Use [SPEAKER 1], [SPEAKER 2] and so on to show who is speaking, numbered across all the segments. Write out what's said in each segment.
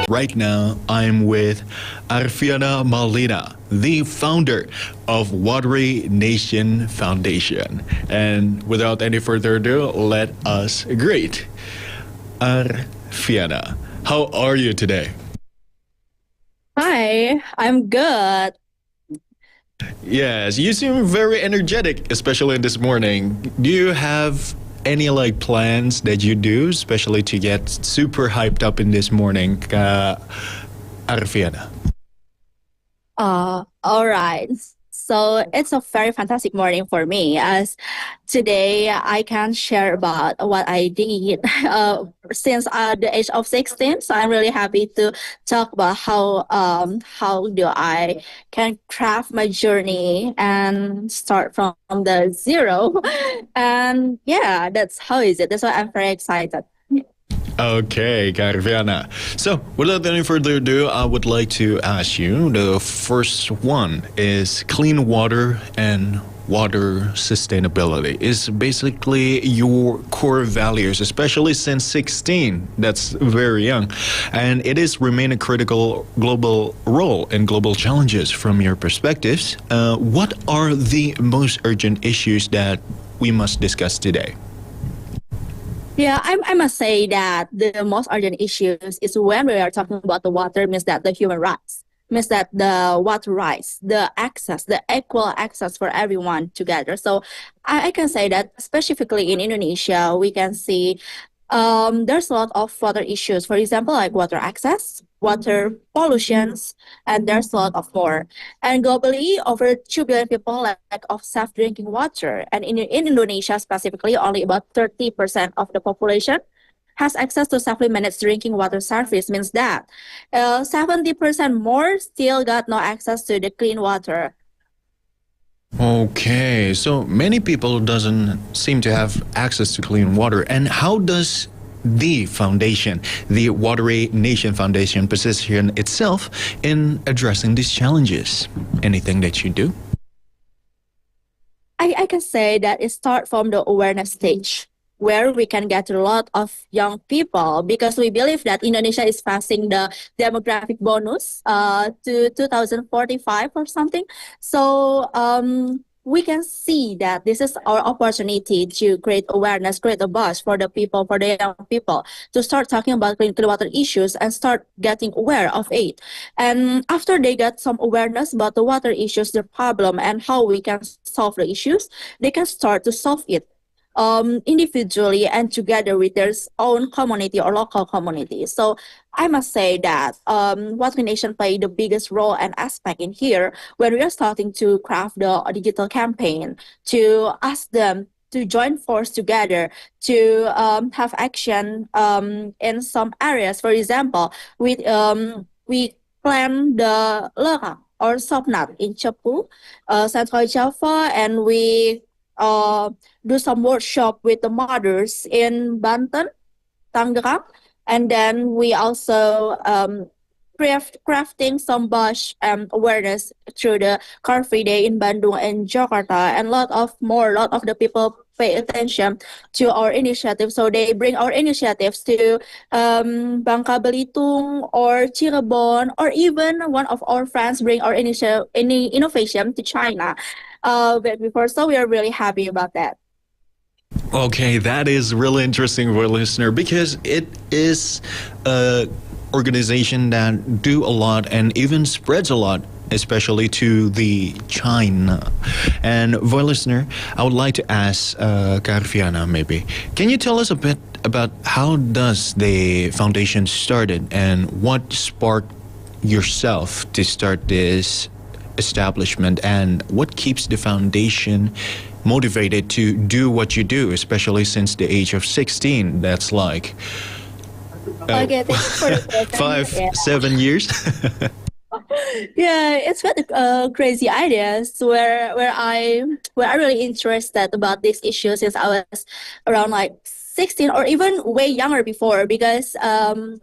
[SPEAKER 1] Right now, I'm with Arfiana Malina, the founder of Watery Nation Foundation. And without any further ado, let us greet Arfiana. How are you today?
[SPEAKER 2] Hi, I'm good.
[SPEAKER 1] Yes, you seem very energetic, especially this morning. Do you have any plans that you do, especially to get super hyped up in this morning, Arfiana?
[SPEAKER 2] All right. So it's a very fantastic morning for me, as today I can share about what I did since the age of 16. So I'm really happy to talk about how do I can craft my journey and start from the zero. And yeah, that's how is it. That's why I'm very excited.
[SPEAKER 1] Okay, Arfiana. So, without any further ado, I would like to ask you, the first one is clean water and water sustainability. Is basically your core values, especially since 16. That's very young. And it is remain a critical global role in global challenges from your perspectives. What are the most urgent issues that we must discuss today?
[SPEAKER 2] Yeah, I must say that the most urgent issues is when we are talking about the water, means that the human rights, means that the water rights, the access, the equal access for everyone together. So I can say that specifically in Indonesia, we can see there's a lot of water issues. For example, like water access, water pollutions, and there's a lot of more. And globally, over 2 billion people lack of safe drinking water. And in Indonesia specifically, only about 30% of the population has access to safely managed drinking water service. Means that 70% more still got no access to the clean water.
[SPEAKER 1] Okay, so many people doesn't seem to have access to clean water. And how does the foundation, the Watery Nation Foundation, position itself in addressing these challenges? Anything that you do?
[SPEAKER 2] I can say that it starts from the awareness stage, where we can get a lot of young people, because we believe that Indonesia is passing the demographic bonus to 2045 or something. So we can see that this is our opportunity to create awareness, create a buzz for the people, for the young people, to start talking about clean water issues and start getting aware of it. And after they get some awareness about the water issues, the problem, and how we can solve the issues, they can start to solve it individually and together with their own community or local community. So I must say that Watery Nation play the biggest role and aspect in here when we are starting to craft the digital campaign, to ask them to join force together to have action in some areas. For example, we plan the Leka or Sopnat in Cepu, Central Java, and we do some workshop with the mothers in Banten, Tangerang, and then we also crafting some buzz awareness through the Car Free Day in Bandung and Jakarta, and lot of the people pay attention to our initiative. So they bring our initiatives to Bangka Belitung or Cirebon, or even one of our friends bring our innovation to China before. So we are really happy about that.
[SPEAKER 1] Okay, that is really interesting for a listener, because it is a organization that do a lot and even spreads a lot especially to the China. And for listener, I would like to ask Carviana maybe, can you tell us a bit about how does the foundation started and what sparked yourself to start this establishment, and what keeps the foundation motivated to do what you do, especially since the age of 16? That's like
[SPEAKER 2] Okay, thank you for the question.
[SPEAKER 1] 5,
[SPEAKER 2] Yeah.
[SPEAKER 1] 7 years.
[SPEAKER 2] Yeah, it's quite crazy ideas where I really interested about this issue since I was around like 16 or even way younger before, because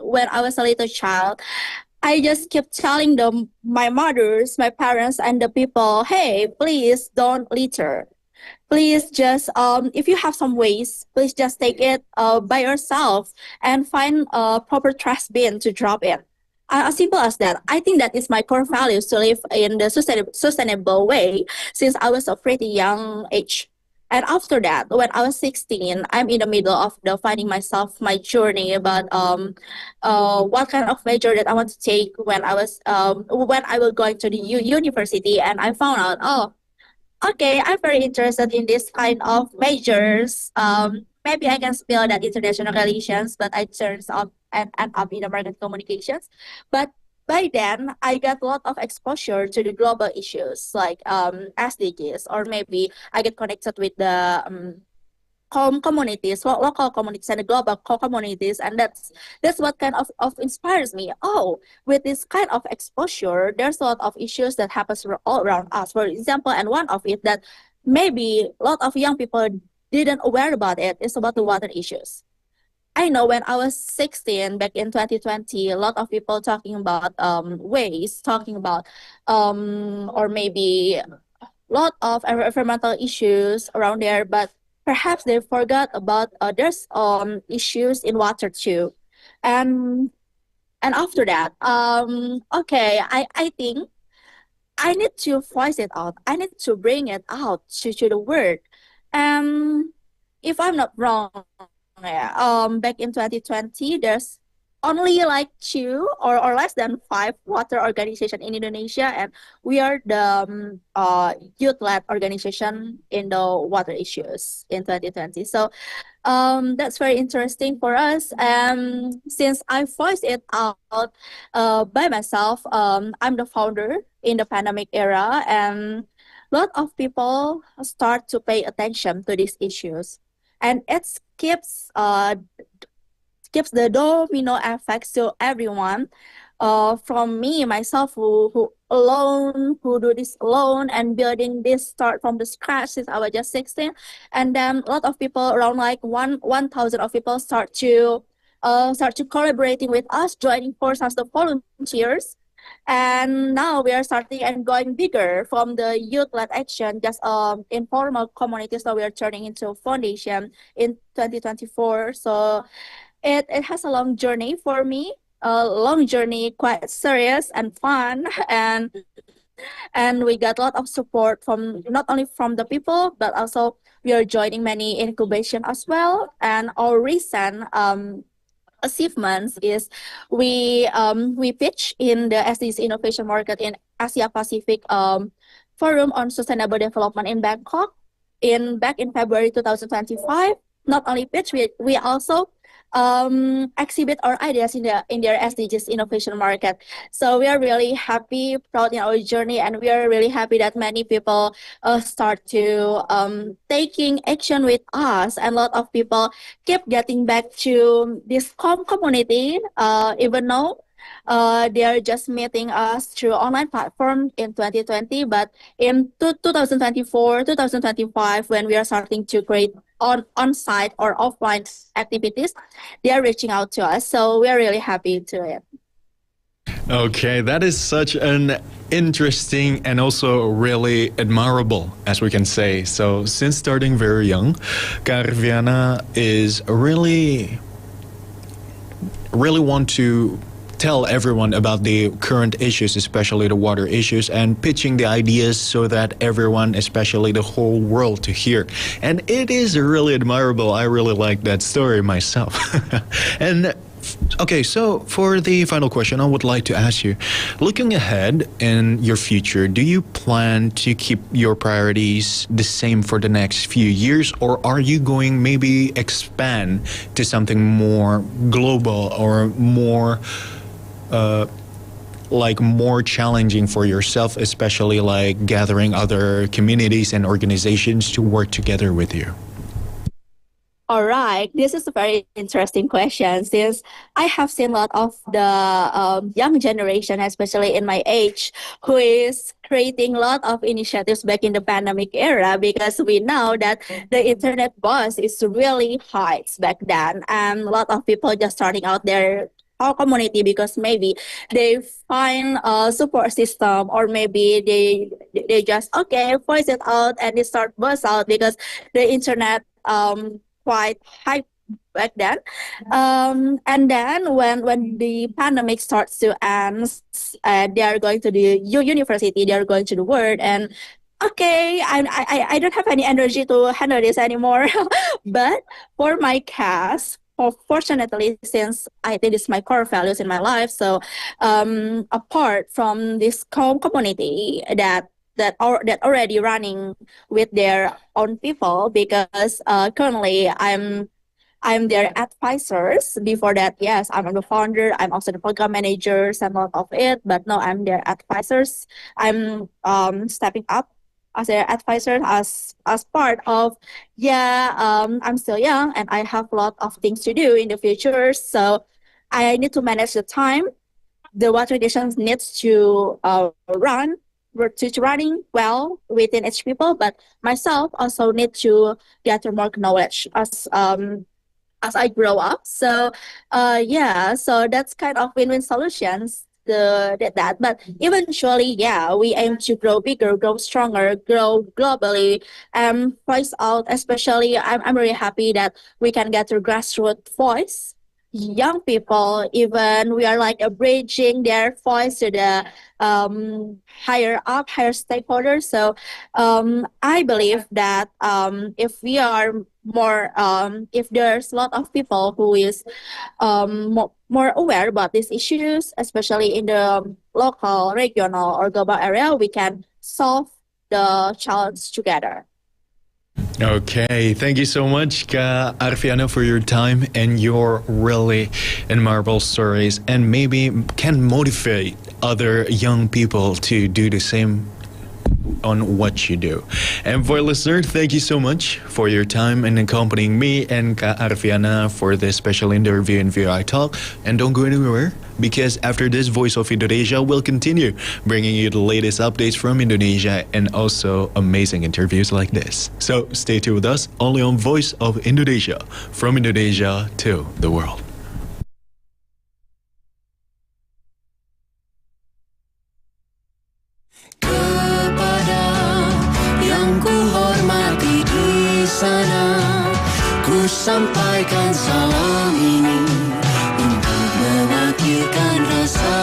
[SPEAKER 2] when I was a little child, I just kept telling them, my mothers, my parents, and the people, hey, please don't litter. Please just if you have some waste, please just take it by yourself and find a proper trash bin to drop it. As simple as that. I think that is my core values to live in the sustainable way since I was a pretty young age. And after that, when I was 16, I'm in the middle of the finding myself, my journey about what kind of major that I want to take when I was going to the university, and I found out, oh, okay, I'm very interested in this kind of majors. Maybe I can spell that international relations, but I turns up and end up in the market communications. But by then, I got a lot of exposure to the global issues like SDGs, or maybe I get connected with the communities, local communities and the global communities, and that's what kind of inspires me. Oh, with this kind of exposure, there's a lot of issues that happens all around us. For example, and one of it that maybe a lot of young people didn't aware about it is about the water issues. I know when I was 16 back in 2020, a lot of people talking about waste, talking about or maybe a lot of environmental issues around there, but perhaps they forgot about there's issues in water too. And after that, okay, I think I need to voice it out. I need to bring it out to the world. And if I'm not wrong, yeah, back in 2020, there's only like two or less than five water organization in Indonesia, and we are the youth-led organization in the water issues in 2020. So that's very interesting for us. And since I voiced it out by myself, I'm the founder in the pandemic era, and a lot of people start to pay attention to these issues, and it keeps the domino effects to everyone. From me myself, who do this alone and building this start from the scratch since I was just 16, and then a lot of people around like 1,000 of people start to collaborating with us, joining forces as the volunteers. And now we are starting and going bigger from the youth-led action, just informal communities. Now we are turning into a foundation in 2024. So it has a long journey for me, a long journey, quite serious and fun, and we got a lot of support from not only from the people, but also we are joining many incubation as well. And our recent achievements is we pitch in the SDGs Innovation Market in Asia Pacific Forum on Sustainable Development in Bangkok back in February 2025. Not only pitch, we also exhibit our ideas in their SDGs Innovation Market. So we are really happy, proud in our journey, and we are really happy that many people start to taking action with us, and a lot of people keep getting back to this community, even though they are just meeting us through online platform in 2020, but in 2024, 2025, when we are starting to create on-site or offline activities, they are reaching out to us. So we are really happy to it.
[SPEAKER 1] Okay, that is such an interesting and also really admirable, as we can say. So since starting very young, Carviana is really want to tell everyone about the current issues, especially the water issues, and pitching the ideas so that everyone, especially the whole world, to hear. And it is really admirable. I really like that story myself. And Okay, so for the final question, I would like to ask you, looking ahead in your future, do you plan to keep your priorities the same for the next few years, or are you going maybe expand to something more global or more like more challenging for yourself, especially like gathering other communities and organizations to work together with you?
[SPEAKER 2] All right, this is a very interesting question since I have seen a lot of the young generation, especially in my age, who is creating a lot of initiatives back in the pandemic era because we know that the internet buzz is really high back then, and a lot of people just starting out their our community because maybe they find a support system or maybe they just okay voice it out and they start buzz out because the internet quite hype back then. And then when the pandemic starts to end, they are going to the university, they are going to the world, and okay, I don't have any energy to handle this anymore. But for my case, fortunately, since I think it's my core values in my life, so apart from this community that already running with their own people because currently I'm their advisors. Before that, yes, I'm the founder. I'm also the program manager, and a lot of it. But now I'm their advisors. I'm stepping up as their advisor as part of I'm still young and I have a lot of things to do in the future. So I need to manage the time. The water traditions needs to run to running well within each people, but myself also need to gather more knowledge as I grow up. So so that's kind of win-win solutions. But eventually, yeah, we aim to grow bigger, grow stronger, grow globally, and voice out. Especially, I'm really happy that we can get a grassroots voice young people, even we are like bridging their voice to the higher stakeholders. So I believe that if we are more, if there's a lot of people who is more aware about these issues, especially in the local, regional, or global area, we can solve the challenge together.
[SPEAKER 1] Okay, thank you so much, Kak Arviana, for your time and your really admirable stories, and maybe can motivate other young people to do the same on what you do. And for listener, thank you so much for your time and accompanying me and Kak Arviana for this special interview in VOI Talk. And don't go anywhere, because after this, Voice of Indonesia will continue bringing you the latest updates from Indonesia and also amazing interviews like this. So stay tuned with us only on Voice of Indonesia, from Indonesia to the world.
[SPEAKER 3] Ku sampaikan salam ini untuk mewakilkan rasa